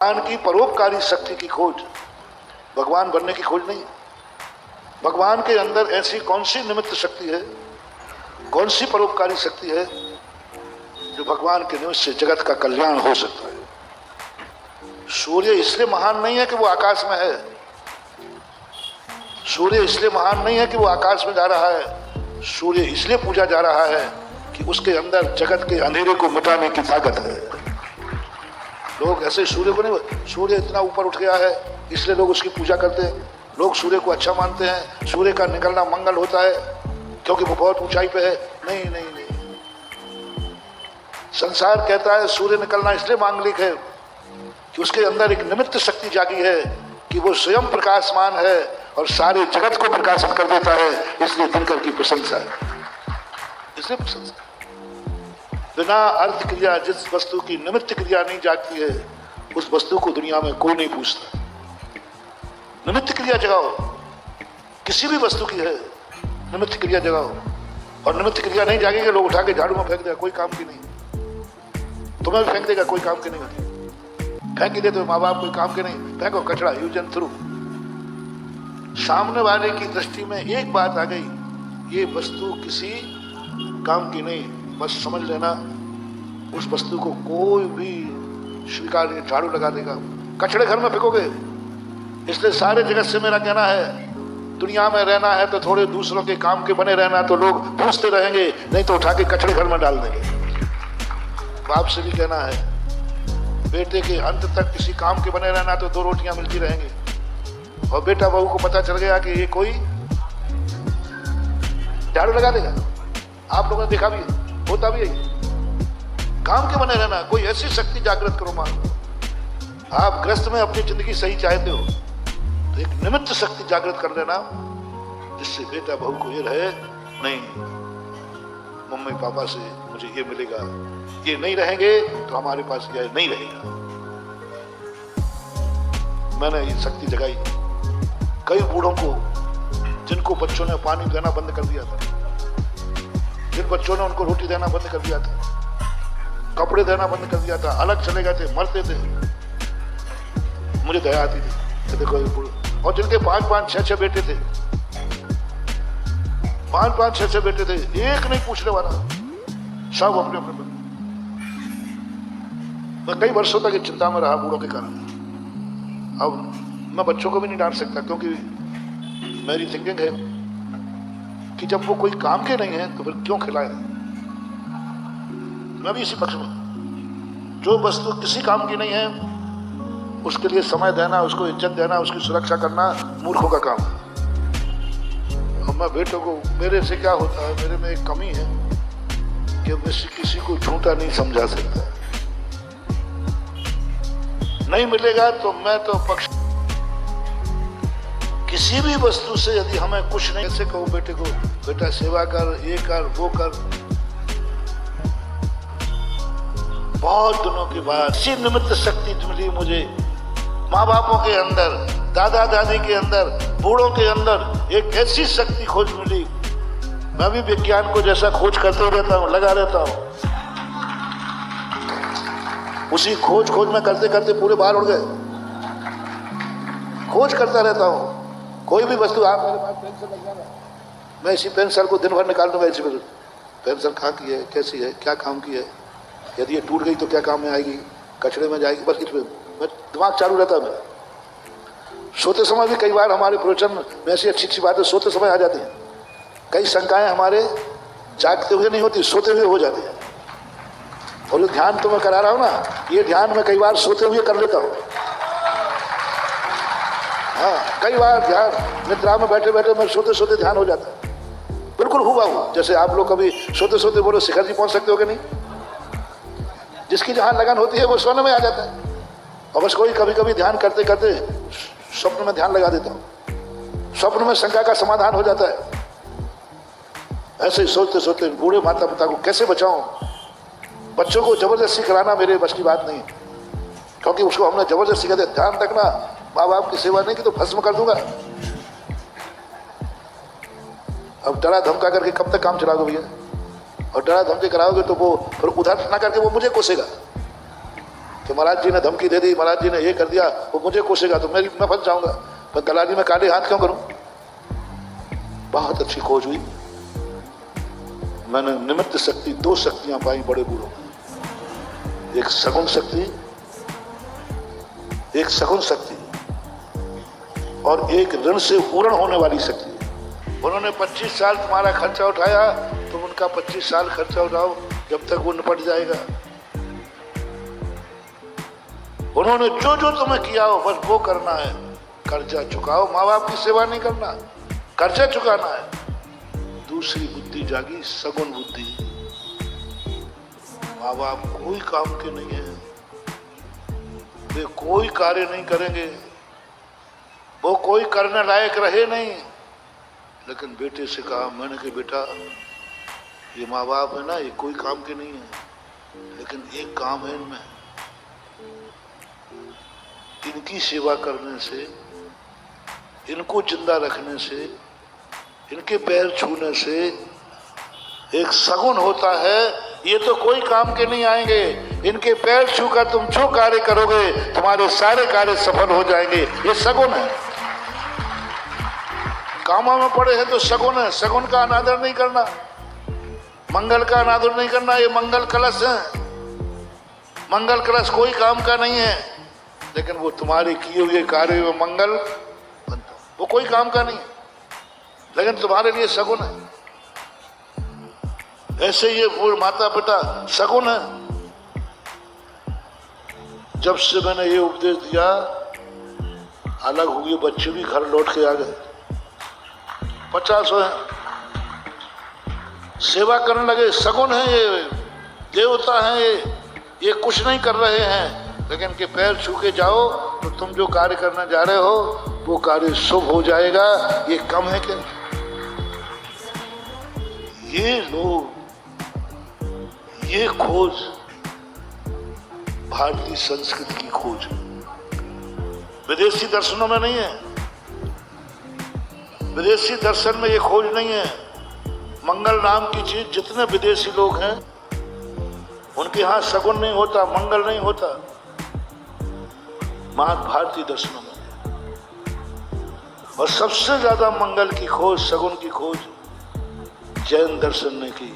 भगवान की परोपकारी शक्ति की खोज, भगवान बनने की खोज नहीं। भगवान के अंदर ऐसी कौन सी निमित्त शक्ति है, कौन सी परोपकारी शक्ति है जो भगवान के निमित्त से जगत का कल्याण हो सकता है। सूर्य इसलिए महान नहीं है कि वो आकाश में है, सूर्य इसलिए महान नहीं है कि वो आकाश में जा रहा है, सूर्य इसलिए पूजा जा रहा है कि उसके अंदर जगत के अंधेरे को मिटाने की ताकत है। लोग ऐसे सूर्य को नहीं, सूर्य इतना ऊपर उठ गया है इसलिए लोग उसकी पूजा करते हैं, लोग सूर्य को अच्छा मानते हैं, सूर्य का निकलना मंगल होता है क्योंकि वो बहुत ऊंचाई पे है। नहीं नहीं नहीं, संसार कहता है सूर्य निकलना इसलिए मांगलिक है कि उसके अंदर एक निमित्त शक्ति जागी है कि वो स्वयं प्रकाशमान है और सारे जगत को प्रकाशित कर देता है, इसलिए दिनकर की प्रशंसा है, इसलिए प्रशंसा। बिना अर्थ क्रिया जिस वस्तु की निमित्त क्रिया नहीं जागती है उस वस्तु को दुनिया में कोई नहीं पूछता। निमित्त क्रिया जगाओ, किसी भी वस्तु की है निमित्त क्रिया जगाओ, और निमित्त क्रिया नहीं जागेंगे लोग उठा के झाड़ू में फेंक देगा, कोई काम की नहीं। तुम्हें भी फेंक देगा, कोई काम की नहीं होती, फेंक ही देते हो माँ बाप, कोई काम के नहीं, फेंको कचरा, यूज एंड थ्रू। सामने वाले की दृष्टि में एक बात आ गई, ये वस्तु किसी काम की नहीं, बस समझ लेना उस वस्तु को कोई भी स्वीकार नहीं, झाड़ू लगा देगा, कचड़े घर में फेंकोगे। इसलिए सारे जगत से मेरा कहना है, दुनिया में रहना है तो थोड़े दूसरों के काम के बने रहना, तो लोग पूछते रहेंगे, नहीं तो उठा के कचड़े घर में डाल देंगे। बाप से भी कहना है, बेटे के अंत तक किसी काम के बने रहना तो दो रोटियां मिलती रहेंगी, और बेटा बहू को पता चल गया कि ये कोई झाड़ू लगा देगा। आप लोगों ने देखा भी, होता भी है, काम के बने रहना। कोई ऐसी शक्ति जागृत करो, मान आप ग्रस्त में अपनी जिंदगी सही चाहते हो तो एक निमित्त शक्ति जागृत कर देना जिससे बेटा बहू को ये रहे, नहीं मम्मी पापा से मुझे ये मिलेगा, ये नहीं रहेंगे तो हमारे पास ये नहीं रहेगा। मैंने ये शक्ति जगाई। कई बूढ़ों को जिनको बच्चों ने पानी देना बंद कर दिया था, जिन बच्चों ने उनको रोटी देना बंद कर दिया था, कपड़े देना बंद कर दिया था, अलग चले गए थे, मरते थे, मुझे दया आती थी। देखो और जिनके 5-5, 6-6 बेटे थे, 5-5, 6-6 बेटे थे, एक नहीं पूछने वाला, सब अपने अपने। मैं कई वर्षों तक चिंता में रहा बूढ़ों के कारण। अब मैं बच्चों को भी नहीं डांट सकता क्योंकि मेरी थिंकिंग है कि जब वो कोई काम के नहीं है तो फिर क्यों खिलाए। मैं भी इसी पक्ष में, जो वस्तु किसी काम की नहीं है उसके लिए समय देना, उसको इज्जत देना, उसकी सुरक्षा करना मूर्खों का काम है। और मैं बेटों को, मेरे से क्या होता है, मेरे में एक कमी है कि मैं किसी को झूठा नहीं समझा सकता। नहीं मिलेगा तो मैं तो पक्ष, किसी भी वस्तु से यदि हमें कुछ नहीं, ऐसे कहो बेटे को, बेटा सेवा कर, ये कर, वो कर। बहुत दिनों के बाद इसी निमित्त शक्ति मिली मुझे, माँ बापों के अंदर, दादा दादी के अंदर, बूढ़ों के अंदर एक ऐसी शक्ति खोज मिली। मैं भी विज्ञान को जैसा खोज करते रहता हूँ, लगा रहता हूँ, उसी खोज में करते करते पूरे बाल उड़ गए। खोज करता रहता हूँ, कोई भी वस्तु, आप मेरे पास पेंसिल लग जाना, मैं इसी पेंसिल को दिन भर निकाल दूंगा। इसी पेंसिल कहाँ की है, कैसी है, क्या काम की है, यदि ये टूट गई तो क्या काम में आएगी, कचड़े में जाएगी, बस इसमें मैं दिमाग चालू रहता है। सोते समय भी कई बार हमारे प्रवचन में ऐसी अच्छी बातें सोते समय आ जाती हैं। कई शंकाएं हमारे जागते हुए नहीं होती, सोते हुए हो जाती हैं। और जो ध्यान तो मैं करा रहा हूँ ना, ये ध्यान मैं कई बार सोते हुए कर लेता हूँ। हाँ, कई बार ध्यान निद्रा में बैठे बैठे मैं सोते सोते ध्यान हो जाता है, बिल्कुल हुआ हुआ। जैसे आप लोग कभी सोते सोते बोलो शिखर जी पहुंच सकते हो कि नहीं, जिसकी जहां लगन होती है वो सोने में आ जाता है। और बस कोई कभी कभी ध्यान करते करते स्वप्न में ध्यान लगा देता हूँ, स्वप्न में शंका का समाधान हो जाता है। ऐसे ही सोचते सोचते बूढ़े माता पिता को कैसे बचाऊं। बच्चों को जबरदस्ती कराना मेरे बस की बात नहीं, क्योंकि उसको हमने जबरदस्ती कहते ध्यान रखना, माँ बाप की सेवा नहीं की तो भस्म कर दूंगा। अब डरा धमका करके कब तक काम चलाओगे भैया, और डरा धमकी कराओगे तो वो फिर उधर ना करके वो मुझे कोसेगा। कि महाराज जी ने धमकी दे दी, महाराज जी ने ये कर दिया, वो मुझे कोसेगा तो मैं फंस जाऊंगा, पर दलाली में काले हाथ क्यों करूं। बहुत अच्छी खोज हुई, मैंने निमित्त शक्ति, दो शक्तियां पाई बड़े बूढ़ों में, एक सगुण शक्ति, एक सगुण शक्ति और एक ऋण से पूर्ण होने वाली शक्ति। उन्होंने 25 साल तुम्हारा खर्चा उठाया, तुम उनका 25 साल खर्चा उठाओ जब तक वो निपट जाएगा। उन्होंने जो जो तुम्हें किया हो बस वो करना है, कर्जा चुकाओ, माँ बाप की सेवा नहीं करना, कर्जा चुकाना है। दूसरी बुद्धि जागी, सगुण बुद्धि, माँ बाप कोई काम के नहीं है, वे कोई कार्य नहीं करेंगे, वो कोई करने लायक रहे नहीं, लेकिन बेटे से कहा मैंने कि बेटा ये माँ बाप है ना, ये कोई काम के नहीं है, लेकिन एक काम है इनमें, इनकी सेवा करने से, इनको जिंदा रखने से, इनके पैर छूने से एक सगुन होता है, ये तो कोई काम के नहीं आएंगे, इनके पैर छूकर तुम जो कार्य करोगे तुम्हारे सारे कार्य सफल हो जाएंगे, ये सगुन है। कामों में पड़े हैं तो सगुन है, सगुन का अनादर नहीं करना, मंगल का अनादर नहीं करना, ये मंगल कलश है, मंगल कलश कोई काम का नहीं है, लेकिन वो तुम्हारे किए हुए कार्य में मंगल बनता, वो कोई काम का नहीं, लेकिन तुम्हारे लिए सगुन है। ऐसे ये पूर्व माता पिता सगुन है। जब से मैंने ये उपदेश दिया, अलग हुए बच्चे भी घर लौट के आ गए, 50 हैं, सेवा करने लगे, सगुन है, ये देवता है, ये कुछ नहीं कर रहे हैं, लेकिन के पैर छू के जाओ तो तुम जो कार्य करना जा रहे हो वो कार्य शुभ हो जाएगा। ये कम है क्या? ये लोग, ये खोज भारतीय संस्कृति की खोज, विदेशी दर्शनों में नहीं है, विदेशी दर्शन में ये खोज नहीं है। मंगल नाम की चीज जितने विदेशी लोग हैं उनके यहाँ सगुन नहीं होता, मंगल नहीं होता, महान भारतीय दर्शनों में। और सबसे ज्यादा मंगल की खोज, सगुन की खोज जैन दर्शन ने की।